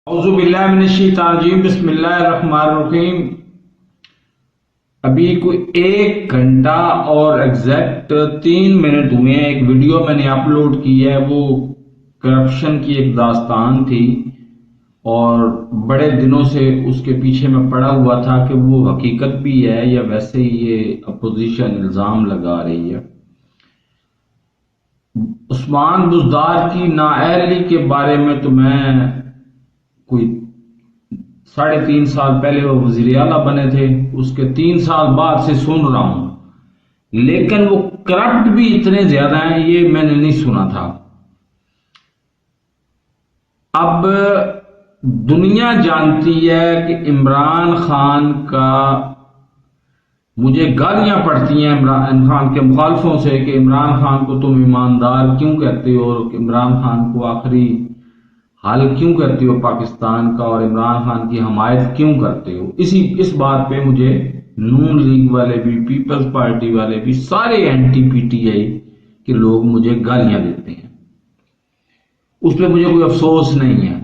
اعوذ باللہ من الشیطان الرجیم بسم اللہ الرحمن الرحیم۔ ابھی کوئی 1 گھنٹہ اور ایگزیکٹ 3 منٹ ہوئے ہیں، ایک ویڈیو میں نے اپلوڈ کی ہے، وہ کرپشن کی ایک داستان تھی اور بڑے دنوں سے اس کے پیچھے میں پڑا ہوا تھا کہ وہ حقیقت بھی ہے یا ویسے ہی یہ اپوزیشن الزام لگا رہی ہے۔ عثمان بزدار کی نااہلی کے بارے میں تو میں کوئی 3.5 سال پہلے وہ وزیر اعلیٰ بنے تھے، اس کے 3 سال بعد سے سن رہا ہوں، لیکن وہ کرپٹ بھی اتنے زیادہ ہیں یہ میں نے نہیں سنا تھا۔ اب دنیا جانتی ہے کہ عمران خان کا مجھے گالیاں پڑتی ہیں عمران خان کے مخالفوں سے کہ عمران خان کو تم ایماندار کیوں کہتے ہو، اور عمران خان کو آخری حل کیوں کرتے ہو پاکستان کا، اور عمران خان کی حمایت کیوں کرتے ہو۔ اس بات پہ مجھے نون لیگ والے بھی، پیپلز پارٹی والے بھی، سارے اینٹی پی ٹی آئی کے لوگ مجھے گالیاں دیتے ہیں، اس پہ مجھے کوئی افسوس نہیں ہے۔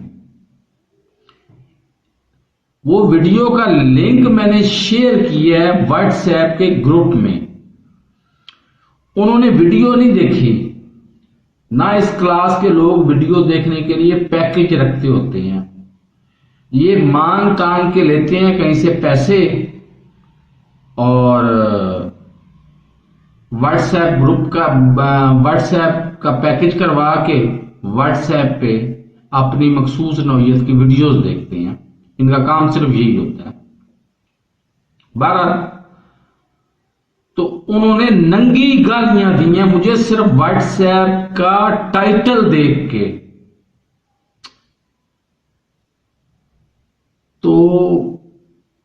وہ ویڈیو کا لنک میں نے شیئر کیا ہے واٹس ایپ کے گروپ میں، انہوں نے ویڈیو نہیں دیکھی۔ نہ اس کلاس کے لوگ ویڈیو دیکھنے کے لیے پیکج رکھتے ہوتے ہیں، یہ مانگ تانگ کے لیتے ہیں کہیں سے پیسے اور واٹس ایپ گروپ کا واٹس ایپ کا پیکج کروا کے واٹس ایپ پہ اپنی مخصوص نوعیت کی ویڈیوز دیکھتے ہیں، ان کا کام صرف یہی ہوتا ہے۔ بہرحال تو انہوں نے ننگی گالیاں دی ہیں مجھے صرف واٹس ایپ کا ٹائٹل دیکھ کے۔ تو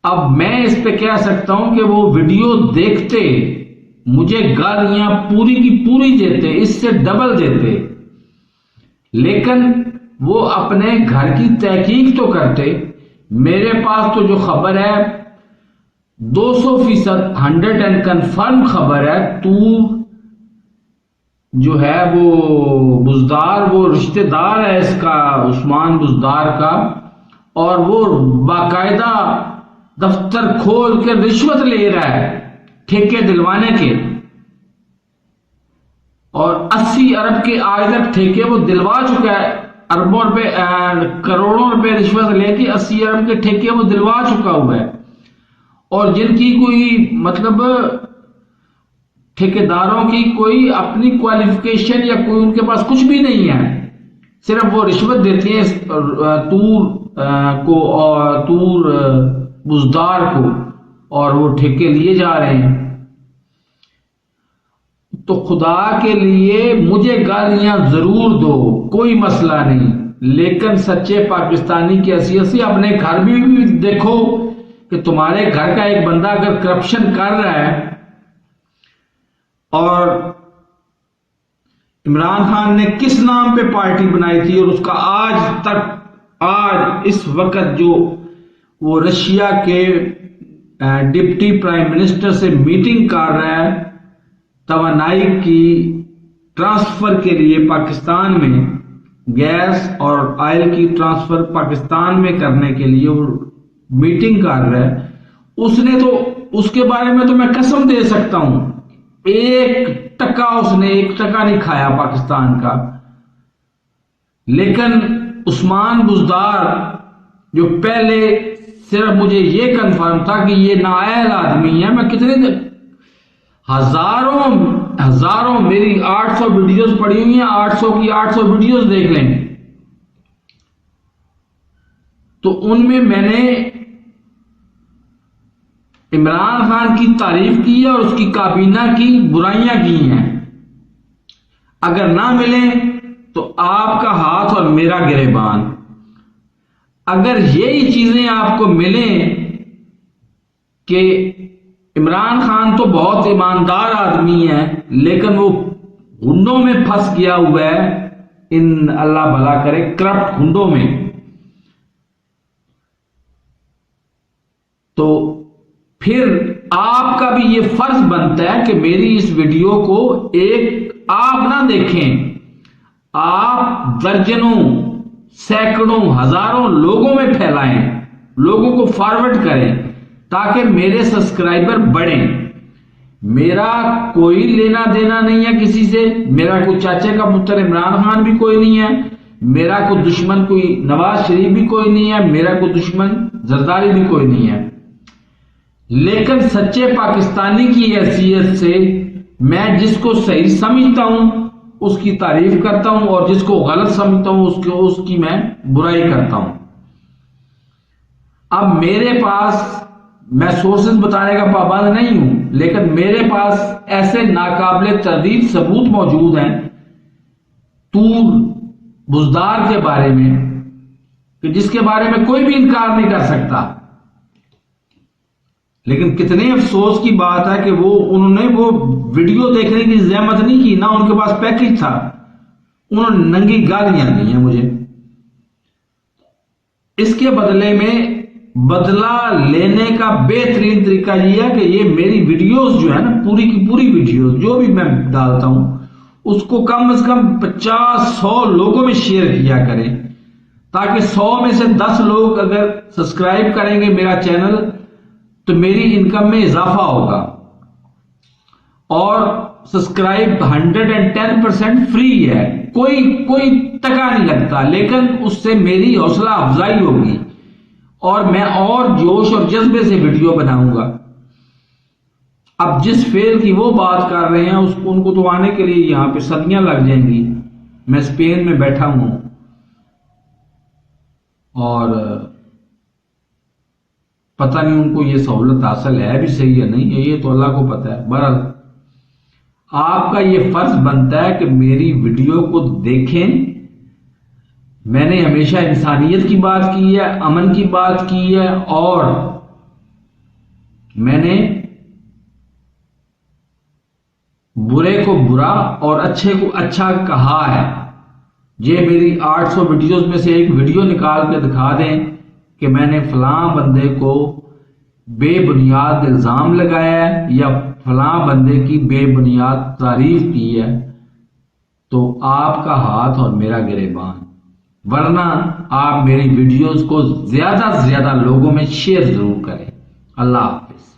اب میں اس پہ کہہ سکتا ہوں کہ وہ ویڈیو دیکھتے مجھے گالیاں پوری کی پوری دیتے، اس سے ڈبل دیتے، لیکن وہ اپنے گھر کی تحقیق تو کرتے۔ میرے پاس تو جو خبر ہے 200% 100 کنفرم خبر ہے، تو جو ہے وہ بزدار، وہ رشتہ دار ہے اس کا، عثمان بزدار کا، اور وہ باقاعدہ دفتر کھول کے رشوت لے رہا ہے ٹھیکے دلوانے کے، اور 80 ارب کے آج تک ٹھیکے وہ دلوا چکا ہے، اربوں روپے کروڑوں روپے رشوت لے کے 80 ارب کے ٹھیکے وہ دلوا چکا ہوا ہے، اور جن کی کوئی مطلب ٹھیکیداروں کی کوئی اپنی کوالیفیکیشن یا کوئی ان کے پاس کچھ بھی نہیں ہے، صرف وہ رشوت دیتے ہیں تور بزدار کو، اور وہ ٹھیکے لیے جا رہے ہیں۔ تو خدا کے لیے مجھے گالیاں ضرور دو، کوئی مسئلہ نہیں، لیکن سچے پاکستانی کی حیثیت سے اپنے گھر بھی دیکھو کہ تمہارے گھر کا ایک بندہ اگر کرپشن کر رہا ہے، اور عمران خان نے کس نام پہ پارٹی بنائی تھی، اور اس کا آج اس وقت جو وہ رشیا کے ڈپٹی پرائم منسٹر سے میٹنگ کر رہا ہے توانائی کی ٹرانسفر کے لیے، پاکستان میں گیس اور آئل کی ٹرانسفر پاکستان میں کرنے کے لیے وہ میٹنگ کر رہا ہے، اس نے تو اس کے بارے میں تو میں قسم دے سکتا ہوں 1 ٹکا اس نے 1 ٹکا نہیں کھایا پاکستان کا۔ لیکن عثمان بزدار جو پہلے صرف مجھے یہ کنفرم تھا کہ یہ نااہل آدمی ہے، میں کتنے ہزاروں میری 800 ویڈیوز پڑی ہوئی ہیں، 800 کی 800 ویڈیوز دیکھ لیں، تو ان میں نے عمران خان کی تعریف کی ہے اور اس کی کابینہ کی برائیاں کی ہیں۔ اگر نہ ملیں تو آپ کا ہاتھ اور میرا گریبان۔ اگر یہی چیزیں آپ کو ملیں کہ عمران خان تو بہت ایماندار آدمی ہے لیکن وہ گنڈوں میں پھنس گیا ہوا ہے، ان اللہ بھلا کرے کرپٹ گنڈوں میں، تو پھر آپ کا بھی یہ فرض بنتا ہے کہ میری اس ویڈیو کو آپ نہ دیکھیں، آپ درجنوں سینکڑوں ہزاروں لوگوں میں پھیلائیں، لوگوں کو فارورڈ کریں تاکہ میرے سبسکرائبر بڑھیں۔ میرا کوئی لینا دینا نہیں ہے کسی سے، میرا کوئی چاچے کا پتر عمران خان بھی کوئی نہیں ہے، میرا کوئی دشمن کوئی نواز شریف بھی کوئی نہیں ہے، میرا کوئی دشمن زرداری بھی کوئی نہیں ہے، لیکن سچے پاکستانی کی حیثیت سے میں جس کو صحیح سمجھتا ہوں اس کی تعریف کرتا ہوں اور جس کو غلط سمجھتا ہوں اس کی میں برائی کرتا ہوں۔ اب میرے پاس، میں سورسز بتانے کا پابند نہیں ہوں، لیکن میرے پاس ایسے ناقابل تردید ثبوت موجود ہیں طور بزدار کے بارے میں کہ جس کے بارے میں کوئی بھی انکار نہیں کر سکتا۔ لیکن کتنے افسوس کی بات ہے کہ انہوں نے وہ ویڈیو دیکھنے کی زحمت نہیں کی، نہ ان کے پاس پیکج تھا، انہوں نے ننگی گالیاں دی ہیں مجھے۔ اس کے بدلے میں بدلہ لینے کا بہترین طریقہ یہ ہے کہ یہ میری ویڈیوز جو ہے نا، پوری کی پوری ویڈیوز جو بھی میں ڈالتا ہوں اس کو کم از کم 50-100 لوگوں میں شیئر کیا کریں، تاکہ 100 میں سے 10 لوگ اگر سبسکرائب کریں گے میرا چینل تو میری انکم میں اضافہ ہوگا۔ اور سبسکرائب 110% فری ہے، کوئی ٹکا نہیں لگتا، لیکن اس سے میری حوصلہ افزائی ہوگی اور میں اور جوش اور جذبے سے ویڈیو بناؤں گا۔ اب جس فیل کی وہ بات کر رہے ہیں ان کو تو آنے کے لیے یہاں پہ صدیاں لگ جائیں گی۔ میں اسپین میں بیٹھا ہوں اور پتہ نہیں ان کو یہ سہولت حاصل ہے بھی صحیح ہے نہیں ہے، یہ تو اللہ کو پتہ ہے۔ بہرحال آپ کا یہ فرض بنتا ہے کہ میری ویڈیو کو دیکھیں۔ میں نے ہمیشہ انسانیت کی بات کی ہے، امن کی بات کی ہے، اور میں نے برے کو برا اور اچھے کو اچھا کہا ہے۔ یہ میری 800 ویڈیوز میں سے ایک ویڈیو نکال کے دکھا دیں کہ میں نے فلاں بندے کو بے بنیاد الزام لگایا ہے یا فلاں بندے کی بے بنیاد تعریف کی ہے، تو آپ کا ہاتھ اور میرا گریبان، ورنہ آپ میری ویڈیوز کو زیادہ سے زیادہ لوگوں میں شیئر ضرور کریں۔ اللہ حافظ۔